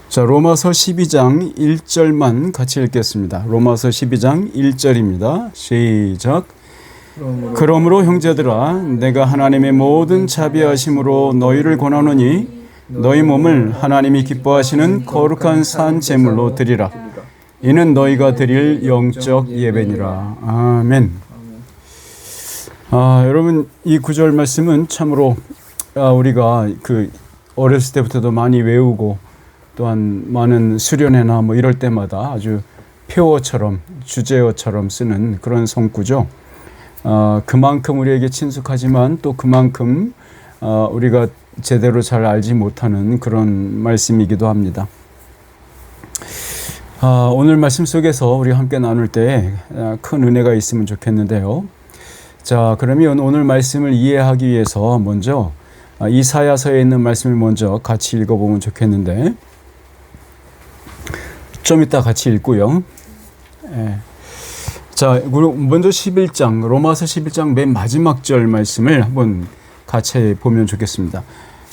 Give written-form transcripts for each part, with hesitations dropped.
자, 로마서 12장 1절만 같이 읽겠습니다. 로마서 12장 1절입니다. 시작. 그러므로 형제들아, 내가 하나님의 모든 자비하심으로 너희를 권하노니 너희 몸을 하나님이 기뻐하시는 거룩한 산 제물로 드리라. 이는 너희가 드릴 영적 예배니라. 아멘. 여러분, 이 구절 말씀은 참으로 우리가 어렸을 때부터도 많이 외우고 또한 많은 수련회나 이럴 때마다 아주 표어처럼 주제어처럼 쓰는 그런 성구죠. 그만큼 우리에게 친숙하지만 또 그만큼 우리가 제대로 잘 알지 못하는 그런 말씀이기도 합니다. 오늘 말씀 속에서 우리가 함께 나눌 때 큰 은혜가 있으면 좋겠는데요. 자, 그러면 오늘 말씀을 이해하기 위해서 먼저 이사야서에 있는 말씀을 먼저 같이 읽어보면 좋겠는데, 좀 이따 같이 읽고요. 자, 먼저 11장, 로마서 11장 맨 마지막 절 말씀을 한번 같이 보면 좋겠습니다.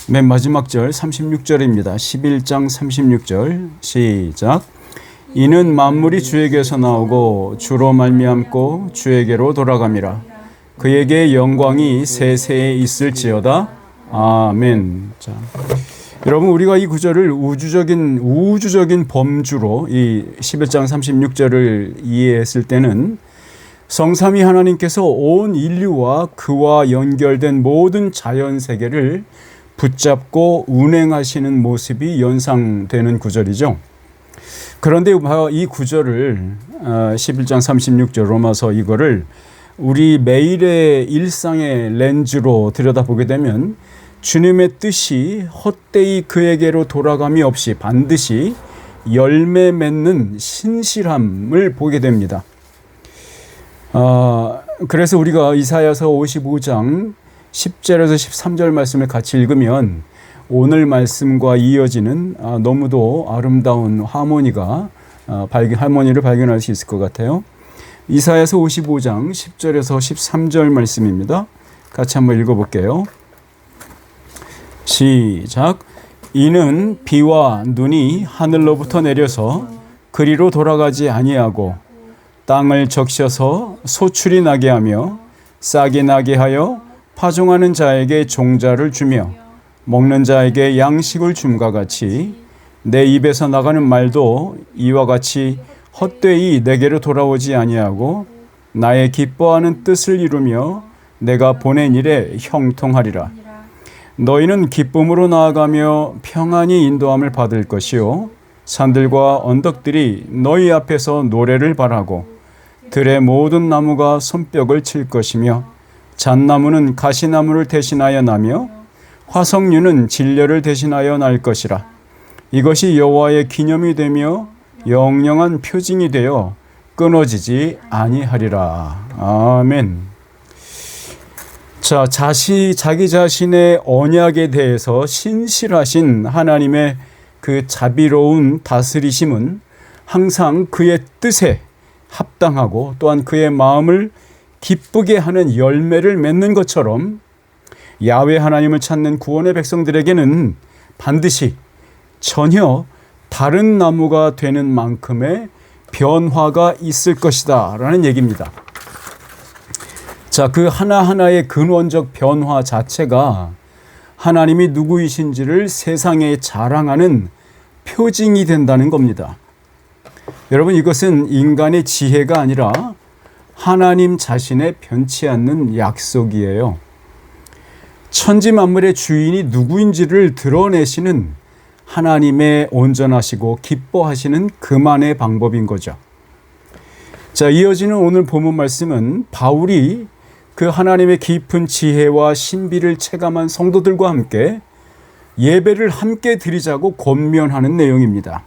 맨 마지막 절 36절입니다. 11장 36절 시작. 이는 만물이 주에게서 나오고 주로 말미암고 주에게로 돌아감이라. 그에게 영광이 세세에 있을지어다. 아멘. 자, 여러분, 우리가 이 구절을 우주적인 범주로 이 11장 36절을 이해했을 때는 성삼위 하나님께서 온 인류와 그와 연결된 모든 자연 세계를 붙잡고 운행하시는 모습이 연상되는 구절이죠. 그런데 이 구절을 11장 36절 로마서 이거를 우리 매일의 일상의 렌즈로 들여다보게 되면 주님의 뜻이 헛되이 그에게로 돌아감이 없이 반드시 열매 맺는 신실함을 보게 됩니다. 그래서 우리가 이사야서 55장 10절에서 13절 말씀을 같이 읽으면 오늘 말씀과 이어지는 너무도 아름다운 하모니를 발견할 수 있을 것 같아요. 이사야서 55장 10절에서 13절 말씀입니다. 같이 한번 읽어볼게요. 시작. 이는 비와 눈이 하늘로부터 내려서 그리로 돌아가지 아니하고 땅을 적셔서 소출이 나게 하며 싹이 나게 하여 파종하는 자에게 종자를 주며 먹는 자에게 양식을 줌과 같이 내 입에서 나가는 말도 이와 같이 헛되이 내게로 돌아오지 아니하고 나의 기뻐하는 뜻을 이루며 내가 보낸 일에 형통하리라. 너희는 기쁨으로 나아가며 평안히 인도함을 받을 것이요 산들과 언덕들이 너희 앞에서 노래를 발하고 들의 모든 나무가 손뼉을 칠 것이며 잣나무는 가시나무를 대신하여 나며 화석류는 진려를 대신하여 날 것이라. 이것이 여호와의 기념이 되며 영영한 표징이 되어 끊어지지 아니하리라. 아멘. 자, 자기 자신의 언약에 대해서 신실하신 하나님의 그 자비로운 다스리심은 항상 그의 뜻에 합당하고 또한 그의 마음을 기쁘게 하는 열매를 맺는 것처럼 야훼 하나님을 찾는 구원의 백성들에게는 반드시 전혀 다른 나무가 되는 만큼의 변화가 있을 것이다 라는 얘기입니다. 자, 그 하나하나의 근원적 변화 자체가 하나님이 누구이신지를 세상에 자랑하는 표징이 된다는 겁니다. 여러분, 이것은 인간의 지혜가 아니라 하나님 자신의 변치 않는 약속이에요. 천지 만물의 주인이 누구인지를 드러내시는 하나님의 온전하시고 기뻐하시는 그만의 방법인 거죠. 자, 이어지는 오늘 본문 말씀은 바울이 그 하나님의 깊은 지혜와 신비를 체감한 성도들과 함께 예배를 함께 드리자고 권면하는 내용입니다.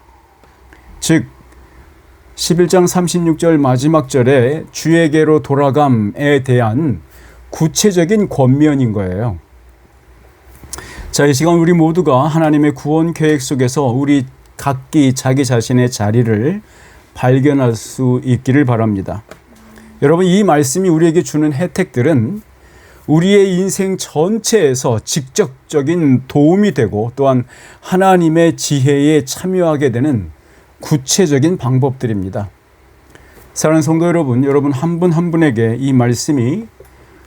즉 11장 36절 마지막 절에 주에게로 돌아감에 대한 구체적인 권면인 거예요. 자, 이 시간 우리 모두가 하나님의 구원 계획 속에서 우리 각기 자기 자신의 자리를 발견할 수 있기를 바랍니다. 여러분, 이 말씀이 우리에게 주는 혜택들은 우리의 인생 전체에서 직접적인 도움이 되고 또한 하나님의 지혜에 참여하게 되는 구체적인 방법들입니다. 사랑하는 성도 여러분, 여러분 한 분 한 분에게 이 말씀이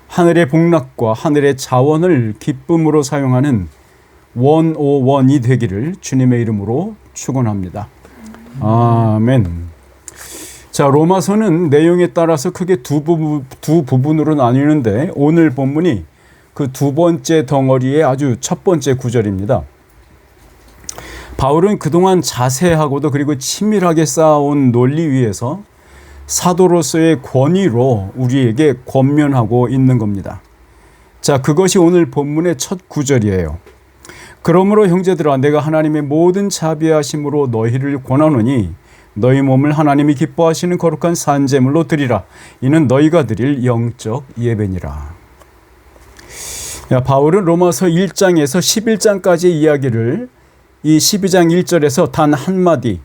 하늘의 복락과 하늘의 자원을 기쁨으로 사용하는 101이 되기를 주님의 이름으로 축원합니다. 아멘. 자, 로마서는 내용에 따라서 크게 두 부분으로 나뉘는데 오늘 본문이 그 두 번째 덩어리의 아주 첫 번째 구절입니다. 바울은 그동안 자세하고도 그리고 치밀하게 쌓아온 논리 위에서 사도로서의 권위로 우리에게 권면하고 있는 겁니다. 자, 그것이 오늘 본문의 첫 구절이에요. 그러므로 형제들아, 내가 하나님의 모든 자비하심으로 너희를 권하노니 너희 몸을 하나님이 기뻐하시는 거룩한 산제물로 드리라. 이는 너희가 드릴 영적 예배니라. 바울은 로마서 1장에서 11장까지의 이야기를 이 12장 1절에서 단 한마디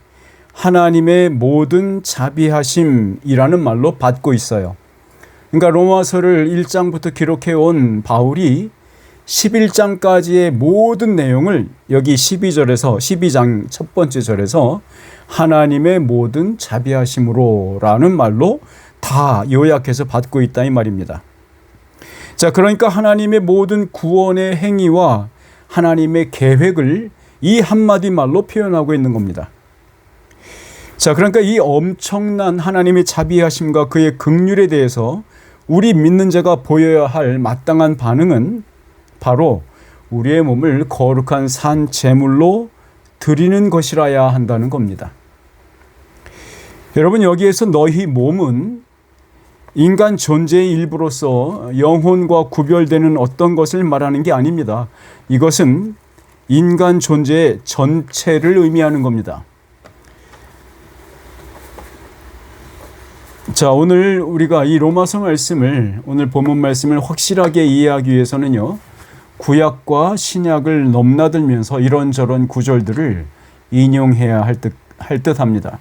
하나님의 모든 자비하심이라는 말로 받고 있어요. 그러니까 로마서를 1장부터 기록해온 바울이 11장까지의 모든 내용을 여기 12장 첫 번째 절에서 하나님의 모든 자비하심으로 라는 말로 다 요약해서 받고 있다 이 말입니다. 자, 그러니까 하나님의 모든 구원의 행위와 하나님의 계획을 이 한마디 말로 표현하고 있는 겁니다. 자, 그러니까 이 엄청난 하나님의 자비하심과 그의 긍휼에 대해서 우리 믿는 자가 보여야 할 마땅한 반응은 바로 우리의 몸을 거룩한 산 제물로 드리는 것이라야 한다는 겁니다. 여러분, 여기에서 너희 몸은 인간 존재의 일부로서 영혼과 구별되는 어떤 것을 말하는 게 아닙니다. 이것은 인간 존재의 전체를 의미하는 겁니다. 자, 오늘 우리가 이 로마서 말씀을, 오늘 본문 말씀을 확실하게 이해하기 위해서는요, 구약과 신약을 넘나들면서 이런저런 구절들을 인용해야 할 듯합니다.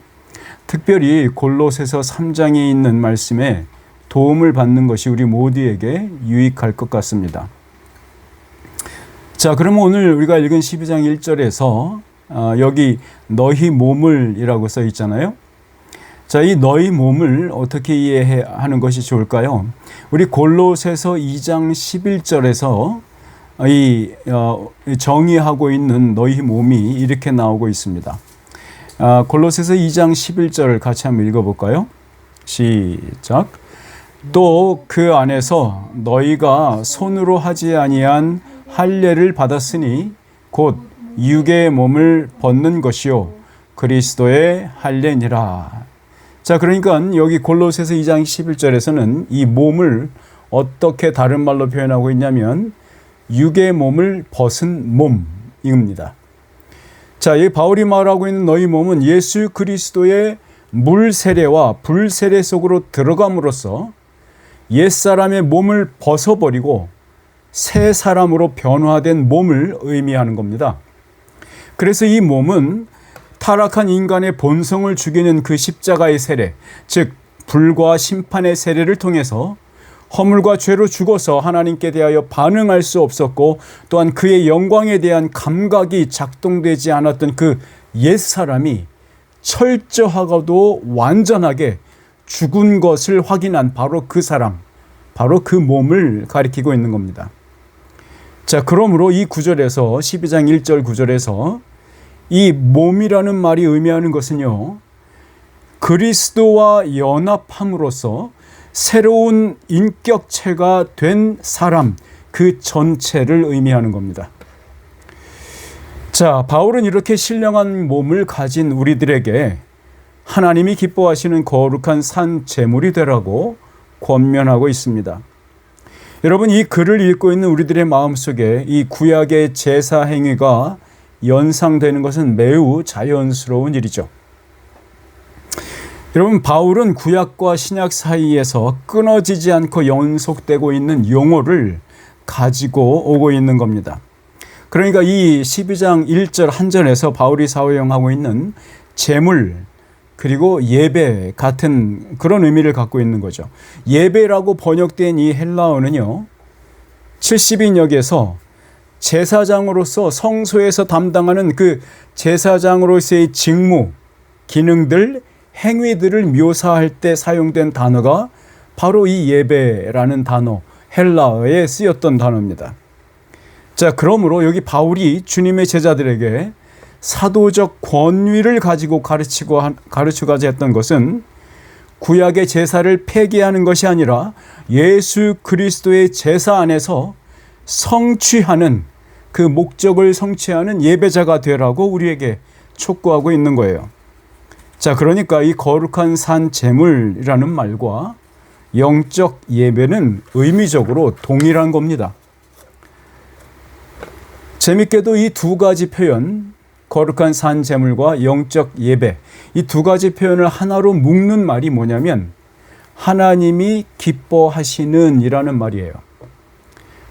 특별히 골로새서 3장에 있는 말씀에 도움을 받는 것이 우리 모두에게 유익할 것 같습니다. 자, 그러면 오늘 우리가 읽은 12장 1절에서 여기 너희 몸을 이라고 써 있잖아요. 자, 이 너희 몸을 어떻게 이해하는 것이 좋을까요? 우리 골로새서 2장 11절에서 정의하고 있는 너희 몸이 이렇게 나오고 있습니다. 골로새서 2장 11절을 같이 한번 읽어볼까요? 시작. 또 그 안에서 너희가 손으로 하지 아니한 할례를 받았으니 곧 육의 몸을 벗는 것이요 그리스도의 할례니라. 자, 그러니까 여기 골로새서 2장 11절에서는 이 몸을 어떻게 다른 말로 표현하고 있냐면 육의 몸을 벗은 몸입니다. 자, 이 바울이 말하고 있는 너희 몸은 예수 그리스도의 물 세례와 불 세례 속으로 들어감으로써 옛사람의 몸을 벗어버리고 새 사람으로 변화된 몸을 의미하는 겁니다. 그래서 이 몸은 타락한 인간의 본성을 죽이는 그 십자가의 세례, 즉 불과 심판의 세례를 통해서 허물과 죄로 죽어서 하나님께 대하여 반응할 수 없었고 또한 그의 영광에 대한 감각이 작동되지 않았던 그 옛사람이 철저하고도 완전하게 죽은 것을 확인한 바로 그 사람, 바로 그 몸을 가리키고 있는 겁니다. 자, 그러므로 이 구절에서 12장 1절 구절에서 이 몸이라는 말이 의미하는 것은요, 그리스도와 연합함으로써 새로운 인격체가 된 사람, 그 전체를 의미하는 겁니다. 자, 바울은 이렇게 신령한 몸을 가진 우리들에게 하나님이 기뻐하시는 거룩한 산 제물이 되라고 권면하고 있습니다. 여러분, 이 글을 읽고 있는 우리들의 마음속에 이 구약의 제사 행위가 연상되는 것은 매우 자연스러운 일이죠. 여러분, 바울은 구약과 신약 사이에서 끊어지지 않고 연속되고 있는 용어를 가지고 오고 있는 겁니다. 그러니까 이 12장 1절 한절에서 바울이 사용하고 있는 제물 그리고 예배 같은 그런 의미를 갖고 있는 거죠. 예배라고 번역된 이 헬라어는요, 70인역에서 제사장으로서 성소에서 담당하는 그 제사장으로서의 직무, 기능들, 행위들을 묘사할 때 사용된 단어가 바로 이 예배라는 단어, 헬라어에 쓰였던 단어입니다. 자, 그러므로 여기 바울이 주님의 제자들에게 사도적 권위를 가지고 가르치고자 했던 것은 구약의 제사를 폐기하는 것이 아니라 예수 그리스도의 제사 안에서 성취하는, 그 목적을 성취하는 예배자가 되라고 우리에게 촉구하고 있는 거예요. 자, 그러니까 이 거룩한 산 제물이라는 말과 영적 예배는 의미적으로 동일한 겁니다. 재밌게도 이 두 가지 표현, 거룩한 산 제물과 영적 예배, 이 두 가지 표현을 하나로 묶는 말이 뭐냐면 하나님이 기뻐하시는 이라는 말이에요.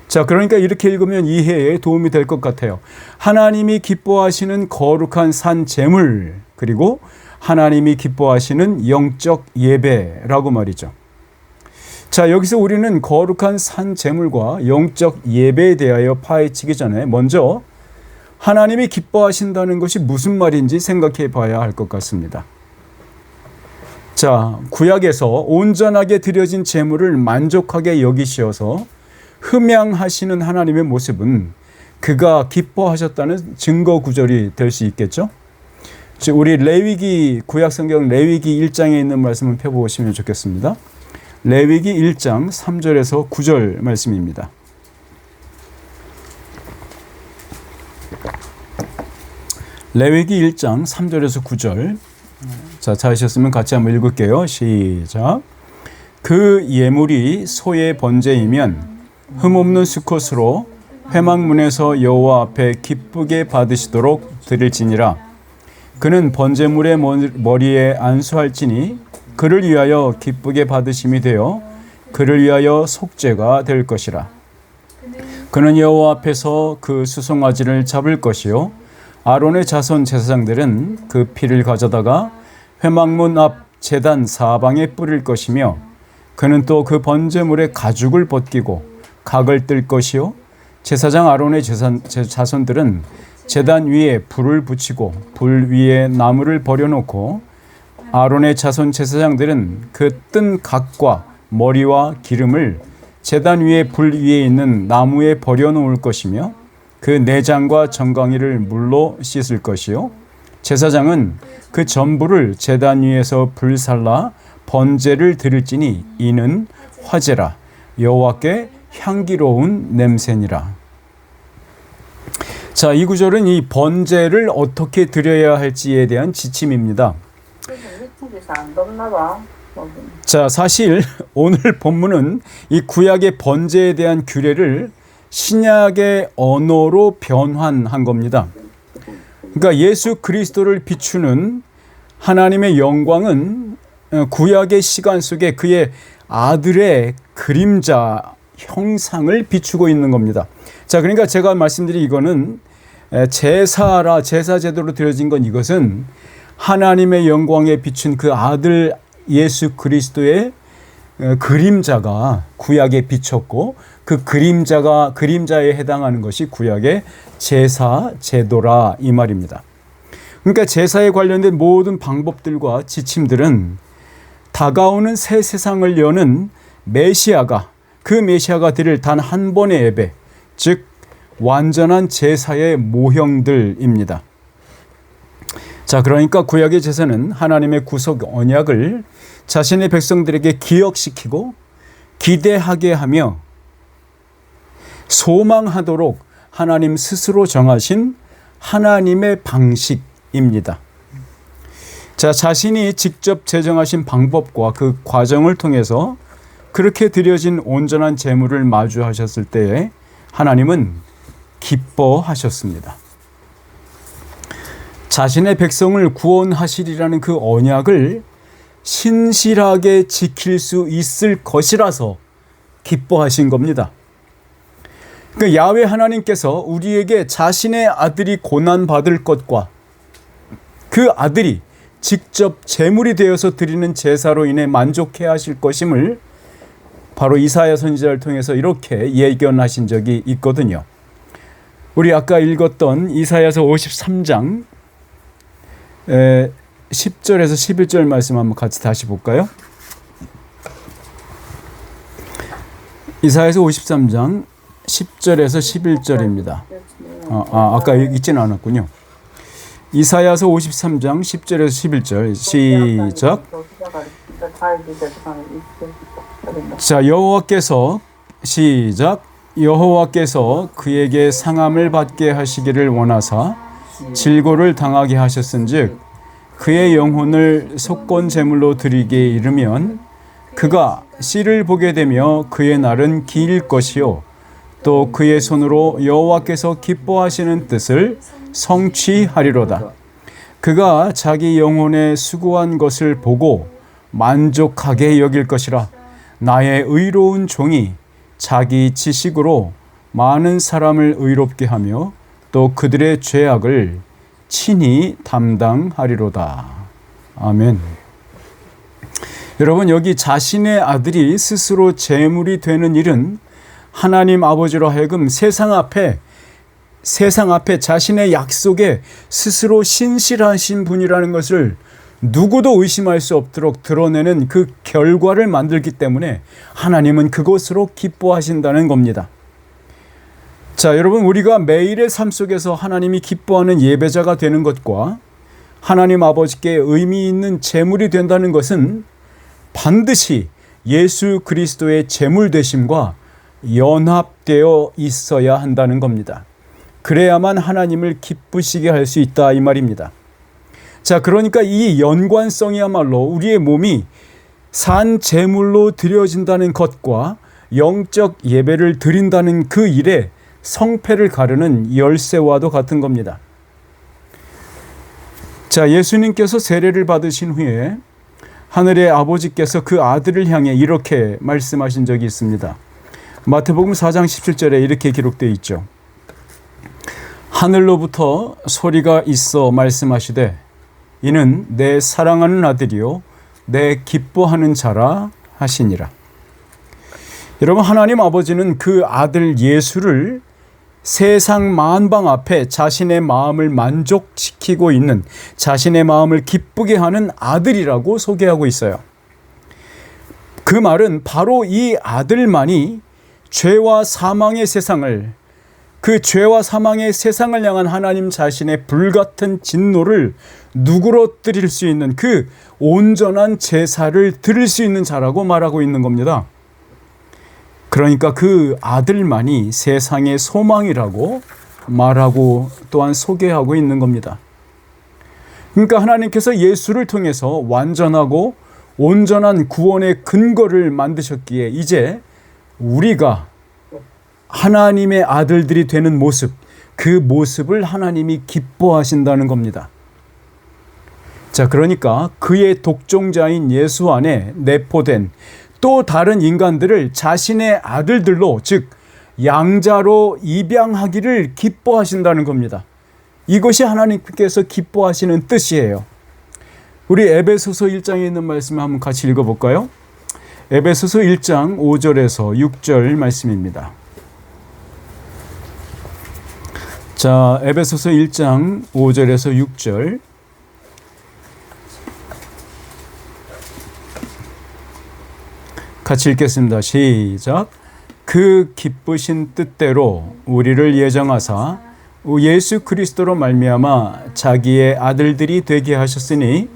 자, 그러니까 이렇게 읽으면 이해에 도움이 될 것 같아요. 하나님이 기뻐하시는 거룩한 산 제물, 그리고 하나님이 기뻐하시는 영적 예배라고 말이죠. 자, 여기서 우리는 거룩한 산 제물과 영적 예배에 대하여 파헤치기 전에 먼저 하나님이 기뻐하신다는 것이 무슨 말인지 생각해 봐야 할 것 같습니다. 자, 구약에서 온전하게 드려진 제물을 만족하게 여기시어서 흠양하시는 하나님의 모습은 그가 기뻐하셨다는 증거 구절이 될 수 있겠죠? 우리 레위기, 구약성경 레위기 1장에 있는 말씀을 펴보시면 좋겠습니다. 레위기 1장 3절에서 9절 말씀입니다. 레위기 1장 3절에서 9절. 자, 찾으셨으면 같이 한번 읽을게요. 시작. 그 예물이 소의 번제이면 흠없는 수컷으로 회막문에서 여호와 앞에 기쁘게 받으시도록 드릴지니라. 그는 번제물의 머리에 안수할지니 그를 위하여 기쁘게 받으심이 되어 그를 위하여 속죄가 될 것이라. 그는 여호와 앞에서 그 수송아지를 잡을 것이요 아론의 자손 제사장들은 그 피를 가져다가 회막문 앞 제단 사방에 뿌릴 것이며 그는 또 그 번제물의 가죽을 벗기고 각을 뜰 것이요 제사장 아론의 자손들은 제단 위에 불을 붙이고 불 위에 나무를 버려놓고 아론의 자손 제사장들은 그 뜬 각과 머리와 기름을 제단 위에 불 위에 있는 나무에 버려놓을 것이며 그 내장과 정강이를 물로 씻을 것이요 제사장은 그 전부를 제단 위에서 불살라 번제를 드릴지니 이는 화제라 여호와께 향기로운 냄새니라. 자, 이 구절은 이 번제를 어떻게 드려야 할지에 대한 지침입니다. 자, 사실 오늘 본문은 이 구약의 번제에 대한 규례를 신약의 언어로 변환한 겁니다. 그러니까 예수 그리스도를 비추는 하나님의 영광은 구약의 시간 속에 그의 아들의 그림자 형상을 비추고 있는 겁니다. 자, 그러니까 제가 말씀드린 이거는 제사 제도로 드려진 건 이것은 하나님의 영광에 비춘 그 아들 예수 그리스도의 그림자가 구약에 비쳤고 그 그림자에 해당하는 것이 구약의 제사 제도라 이 말입니다. 그러니까 제사에 관련된 모든 방법들과 지침들은 다가오는 새 세상을 여는 메시아가 드릴 단 한 번의 예배, 즉 완전한 제사의 모형들입니다. 자, 그러니까 구약의 제사는 하나님의 구속 언약을 자신의 백성들에게 기억시키고 기대하게 하며 소망하도록 하나님 스스로 정하신 하나님의 방식입니다. 자, 자신이 직접 제정하신 방법과 그 과정을 통해서 그렇게 드려진 온전한 제물을 마주하셨을 때에 하나님은 기뻐하셨습니다. 자신의 백성을 구원하시리라는 그 언약을 신실하게 지킬 수 있을 것이라서 기뻐하신 겁니다. 그러니까 야훼 하나님께서 우리에게 자신의 아들이 고난받을 것과 그 아들이 직접 제물이 되어서 드리는 제사로 인해 만족해 하실 것임을 바로 이사야 선지자를 통해서 이렇게 예견하신 적이 있거든요. 우리 아까 읽었던 이사야서 53장 10절에서 11절 말씀 한번 같이 다시 볼까요? 이사야서 53장 10절에서 11절입니다. 아까 읽지는 않았군요. 이사야서 53장 10절에서 11절 시작. 자, 여호와께서 시작. 여호와께서 그에게 상함을 받게 하시기를 원하사 질고를 당하게 하셨은즉 그의 영혼을 속건 제물로 드리게 이르면 그가 씨를 보게 되며 그의 날은 길 것이요 또 그의 손으로 여호와께서 기뻐하시는 뜻을 성취하리로다. 그가 자기 영혼의 수고한 것을 보고 만족하게 여길 것이라. 나의 의로운 종이 자기 지식으로 많은 사람을 의롭게 하며 또 그들의 죄악을 친히 담당하리로다. 아멘. 여러분, 여기 자신의 아들이 스스로 제물이 되는 일은 하나님 아버지로 하여금 세상 앞에 자신의 약속에 스스로 신실하신 분이라는 것을 누구도 의심할 수 없도록 드러내는 그 결과를 만들기 때문에 하나님은 그것으로 기뻐하신다는 겁니다. 자, 여러분, 우리가 매일의 삶 속에서 하나님이 기뻐하는 예배자가 되는 것과 하나님 아버지께 의미 있는 제물이 된다는 것은 반드시 예수 그리스도의 제물 되심과 연합되어 있어야 한다는 겁니다. 그래야만 하나님을 기쁘시게 할 수 있다, 이 말입니다. 자, 그러니까 이 연관성이야말로 우리의 몸이 산 제물로 드려진다는 것과 영적 예배를 드린다는 그 일에 성패를 가르는 열쇠와도 같은 겁니다. 자, 예수님께서 세례를 받으신 후에 하늘의 아버지께서 그 아들을 향해 이렇게 말씀하신 적이 있습니다. 마태복음 4장 17절에 이렇게 기록되어 있죠. 하늘로부터 소리가 있어 말씀하시되 이는 내 사랑하는 아들이요 내 기뻐하는 자라 하시니라. 여러분, 하나님 아버지는 그 아들 예수를 세상 만방 앞에 자신의 마음을 만족시키고 있는, 자신의 마음을 기쁘게 하는 아들이라고 소개하고 있어요. 그 말은 바로 이 아들만이 죄와 사망의 세상을, 그 죄와 사망의 세상을 향한 하나님 자신의 불같은 진노를 누그러뜨릴 수 있는 그 온전한 제사를 드릴 수 있는 자라고 말하고 있는 겁니다. 그러니까 그 아들만이 세상의 소망이라고 말하고 또한 소개하고 있는 겁니다. 그러니까 하나님께서 예수를 통해서 완전하고 온전한 구원의 근거를 만드셨기에 이제 우리가 하나님의 아들들이 되는 모습, 그 모습을 하나님이 기뻐하신다는 겁니다. 자, 그러니까 그의 독종자인 예수 안에 내포된 또 다른 인간들을 자신의 아들들로, 즉 양자로 입양하기를 기뻐하신다는 겁니다. 이것이 하나님께서 기뻐하시는 뜻이에요. 우리 에베소서 1장에 있는 말씀을 한번 같이 읽어볼까요? 에베소서 1장 5절에서 6절 말씀입니다. 자, 에베소서 1장 5절에서 6절 같이 읽겠습니다. 시작. 그 기쁘신 뜻대로 우리를 예정하사 예수 그리스도로 말미암아 자기의 아들들이 되게 하셨으니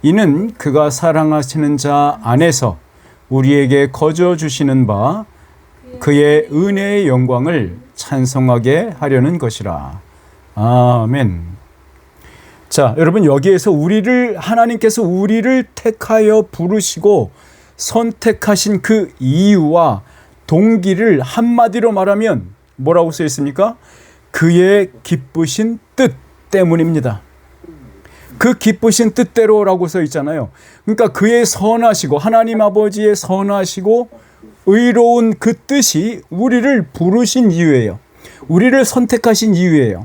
이는 그가 사랑하시는 자 안에서 우리에게 거저 주시는 바 그의 은혜의 영광을 찬송하게 하려는 것이라. 아멘. 자, 여러분, 여기에서 하나님께서 우리를 택하여 부르시고 선택하신 그 이유와 동기를 한마디로 말하면 뭐라고 써 있습니까? 그의 기쁘신 뜻 때문입니다. 그 기쁘신 뜻대로라고 써 있잖아요. 그러니까 그의 선하시고 하나님 아버지의 선하시고 의로운 그 뜻이 우리를 부르신 이유예요. 우리를 선택하신 이유예요.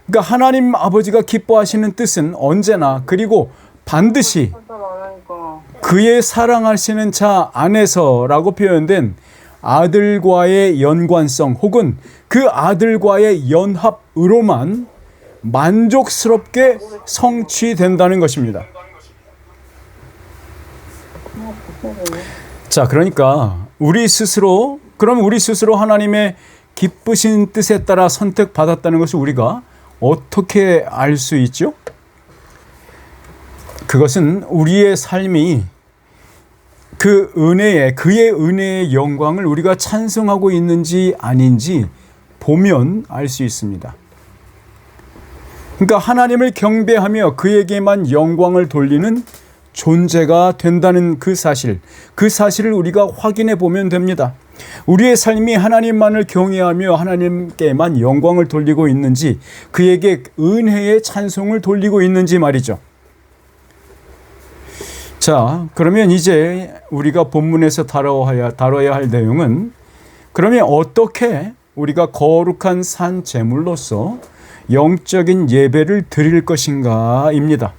그러니까 하나님 아버지가 기뻐하시는 뜻은 언제나 그리고 반드시 그의 사랑하시는 자 안에서라고 표현된 아들과의 연관성 혹은 그 아들과의 연합으로만 만족스럽게 성취된다는 것입니다. 자, 그러니까 우리 스스로 하나님의 기쁘신 뜻에 따라 선택받았다는 것을 우리가 어떻게 알 수 있죠? 그것은 우리의 삶이 그의 은혜의 영광을 우리가 찬송하고 있는지 아닌지 보면 알 수 있습니다. 그러니까 하나님을 경배하며 그에게만 영광을 돌리는 존재가 된다는 그 사실을 우리가 확인해 보면 됩니다. 우리의 삶이 하나님만을 경외하며 하나님께만 영광을 돌리고 있는지, 그에게 은혜의 찬송을 돌리고 있는지 말이죠. 자, 그러면 이제 우리가 본문에서 다뤄야 할 내용은, 그러면 어떻게 우리가 거룩한 산 제물로서 영적인 예배를 드릴 것인가입니다.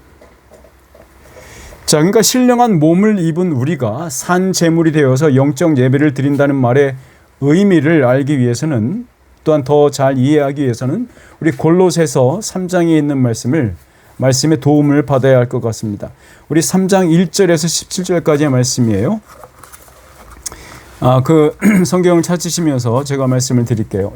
자, 그러니까 신령한 몸을 입은 우리가 산 제물이 되어서 영적 예배를 드린다는 말의 의미를 알기 위해서는, 또한 더 잘 이해하기 위해서는 우리 골로새서 3장에 있는 말씀의 도움을 받아야 할 것 같습니다. 우리 3장 1절에서 17절까지의 말씀이에요. 그 성경을 찾으시면서 제가 말씀을 드릴게요.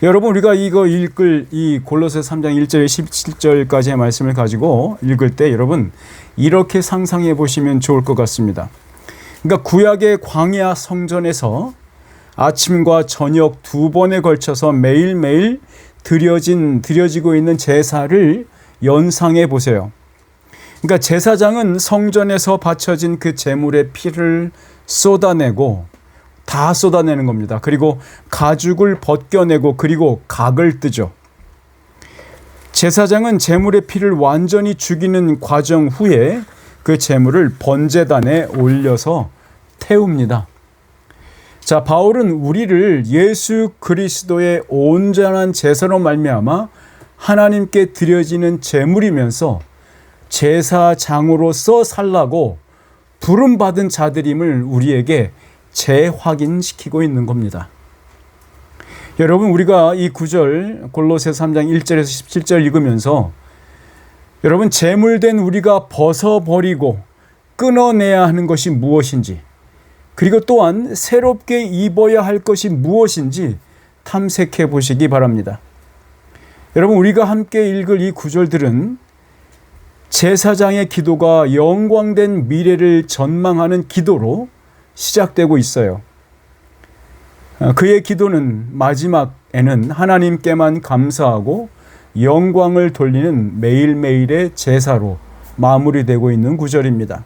여러분, 우리가 이거 읽을 이 골로새 3장 1절에 17절까지의 말씀을 가지고 읽을 때 여러분 이렇게 상상해 보시면 좋을 것 같습니다. 그러니까 구약의 광야 성전에서 아침과 저녁 두 번에 걸쳐서 매일매일 드려지고 있는 제사를 연상해 보세요. 그러니까 제사장은 성전에서 바쳐진 그 제물의 피를 다 쏟아내는 겁니다. 그리고 가죽을 벗겨내고 그리고 각을 뜨죠. 제사장은 제물의 피를 완전히 죽이는 과정 후에 그 제물을 번제단에 올려서 태웁니다. 자, 바울은 우리를 예수 그리스도의 온전한 제사로 말미암아 하나님께 드려지는 제물이면서 제사장으로서 살라고 부름받은 자들임을 우리에게 재확인시키고 있는 겁니다. 여러분, 우리가 이 구절 골로새 3장 1절에서 17절 읽으면서 여러분, 제물된 우리가 벗어버리고 끊어내야 하는 것이 무엇인지, 그리고 또한 새롭게 입어야 할 것이 무엇인지 탐색해 보시기 바랍니다. 여러분, 우리가 함께 읽을 이 구절들은 제사장의 기도가 영광된 미래를 전망하는 기도로 시작되고 있어요. 그의 기도는 마지막에는 하나님께만 감사하고 영광을 돌리는 매일매일의 제사로 마무리되고 있는 구절입니다.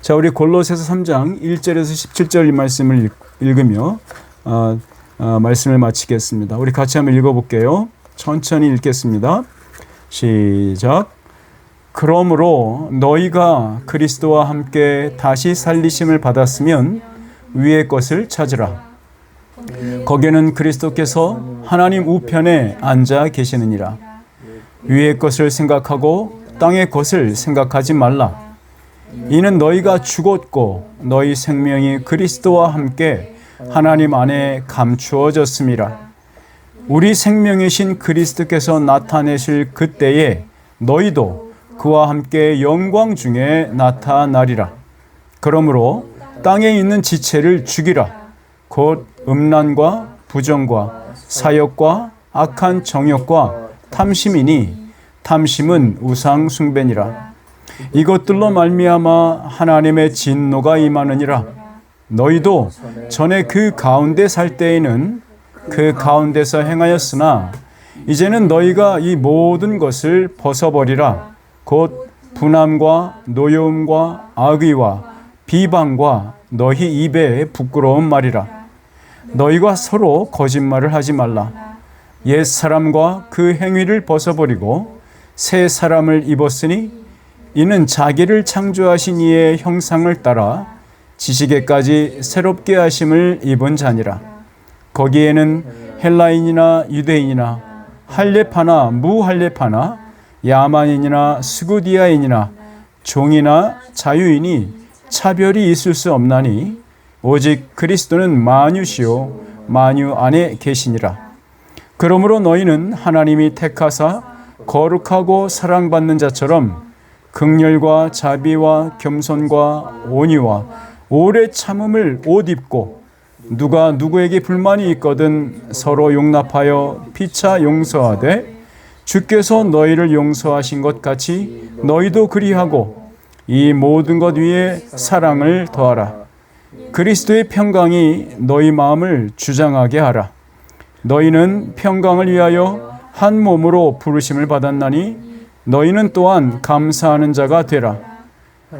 자, 우리 골로새서 3장 1절에서 17절 이 말씀을 읽으며 말씀을 마치겠습니다. 우리 같이 한번 읽어볼게요. 천천히 읽겠습니다. 시작. 그러므로 너희가 그리스도와 함께 다시 살리심을 받았으면 위의 것을 찾으라. 거기에는 그리스도께서 하나님 우편에 앉아 계시느니라. 위의 것을 생각하고 땅의 것을 생각하지 말라. 이는 너희가 죽었고 너희 생명이 그리스도와 함께 하나님 안에 감추어졌음이라. 우리 생명이신 그리스도께서 나타내실 그때에 너희도 그와 함께 영광 중에 나타나리라. 그러므로 땅에 있는 지체를 죽이라. 곧 음란과 부정과 사욕과 악한 정욕과 탐심이니 탐심은 우상 숭배니라. 이것들로 말미암아 하나님의 진노가 임하느니라. 너희도 전에 그 가운데 살 때에는 그 가운데서 행하였으나 이제는 너희가 이 모든 것을 벗어버리라. 곧 분함과 노여움과 악의와 비방과 너희 입에 부끄러운 말이라. 너희가 서로 거짓말을 하지 말라. 옛 사람과 그 행위를 벗어버리고 새 사람을 입었으니 이는 자기를 창조하신 이의 형상을 따라 지식에까지 새롭게 하심을 입은 자니라. 거기에는 헬라인이나 유대인이나 할례파나 무할례파나 야만인이나 스구디아인이나 종이나 자유인이 차별이 있을 수 없나니 오직 그리스도는 만유시요 만유 안에 계시니라. 그러므로 너희는 하나님이 택하사 거룩하고 사랑받는 자처럼 긍휼과 자비와 겸손과 온유와 오래 참음을 옷 입고 누가 누구에게 불만이 있거든 서로 용납하여 피차 용서하되 주께서 너희를 용서하신 것 같이 너희도 그리하고 이 모든 것 위에 사랑을 더하라. 그리스도의 평강이 너희 마음을 주장하게 하라. 너희는 평강을 위하여 한 몸으로 부르심을 받았나니 너희는 또한 감사하는 자가 되라.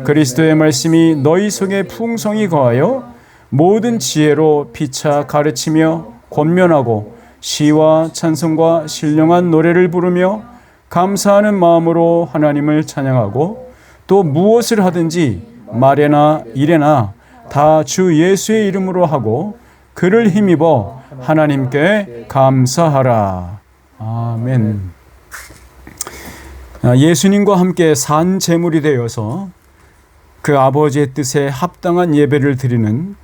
그리스도의 말씀이 너희 속에 풍성히 거하여 모든 지혜로 피차 가르치며 권면하고 시와 찬송과 신령한 노래를 부르며 감사하는 마음으로 하나님을 찬양하고 또 무엇을 하든지 말에나 일에나 다 주 예수의 이름으로 하고 그를 힘입어 하나님께 감사하라. 아멘. 예수님과 함께 산 제물이 되어서 그 아버지의 뜻에 합당한 예배를 드리는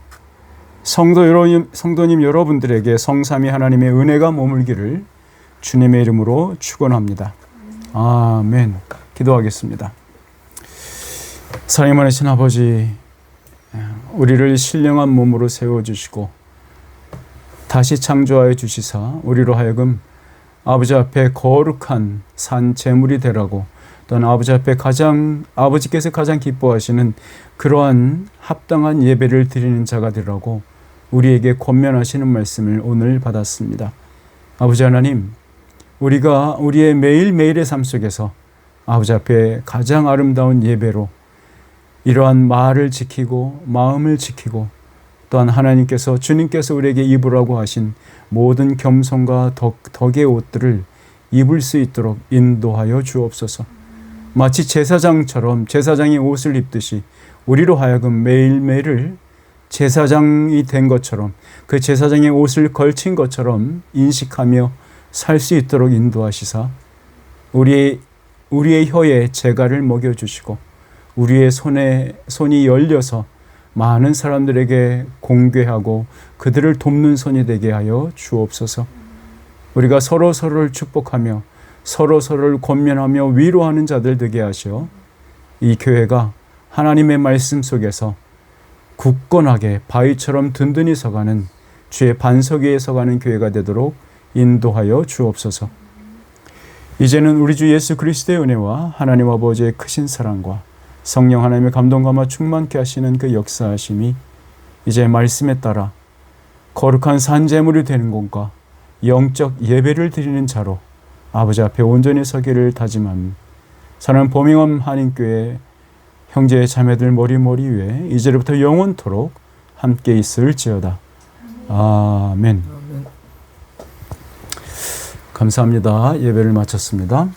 성도님 여러분들에게 성삼위 하나님의 은혜가 머물기를 주님의 이름으로 축원합니다. 아멘. 기도하겠습니다. 사랑이 많으신 아버지, 우리를 신령한 몸으로 세워주시고 다시 창조하여 주시사 우리로 하여금 아버지 앞에 거룩한 산 제물이 되라고, 또는 아버지 앞에 아버지께서 가장 기뻐하시는 그러한 합당한 예배를 드리는 자가 되라고 우리에게 권면하시는 말씀을 오늘 받았습니다. 아버지 하나님, 우리가 우리의 매일매일의 삶 속에서 아버지 앞에 가장 아름다운 예배로 이러한 말을 지키고 마음을 지키고, 또한 하나님께서 주님께서 우리에게 입으라고 하신 모든 겸손과 덕의 옷들을 입을 수 있도록 인도하여 주옵소서. 마치 제사장처럼 제사장이 옷을 입듯이 우리로 하여금 매일매일을 제사장이 된 것처럼, 그 제사장의 옷을 걸친 것처럼 인식하며 살 수 있도록 인도하시사 우리의 혀에 재갈을 먹여주시고 우리의 손이 열려서 많은 사람들에게 공궤하고 그들을 돕는 손이 되게 하여 주옵소서. 우리가 서로서로를 축복하며 서로서로를 권면하며 위로하는 자들 되게 하시어 이 교회가 하나님의 말씀 속에서 굳건하게 바위처럼 든든히 서가는 주의 반석 위에 서가는 교회가 되도록 인도하여 주옵소서. 이제는 우리 주 예수 그리스도의 은혜와 하나님 아버지의 크신 사랑과 성령 하나님의 감동감화 충만케 하시는 그 역사하심이 이제 말씀에 따라 거룩한 산제물이 되는 것과 영적 예배를 드리는 자로 아버지 앞에 온전히 서기를 다짐합니다. 사랑하는 보명함 한인교회 형제 자매들 머리 위에 이제부터 영원토록 함께 있을지어다. 아멘. 감사합니다. 예배를 마쳤습니다.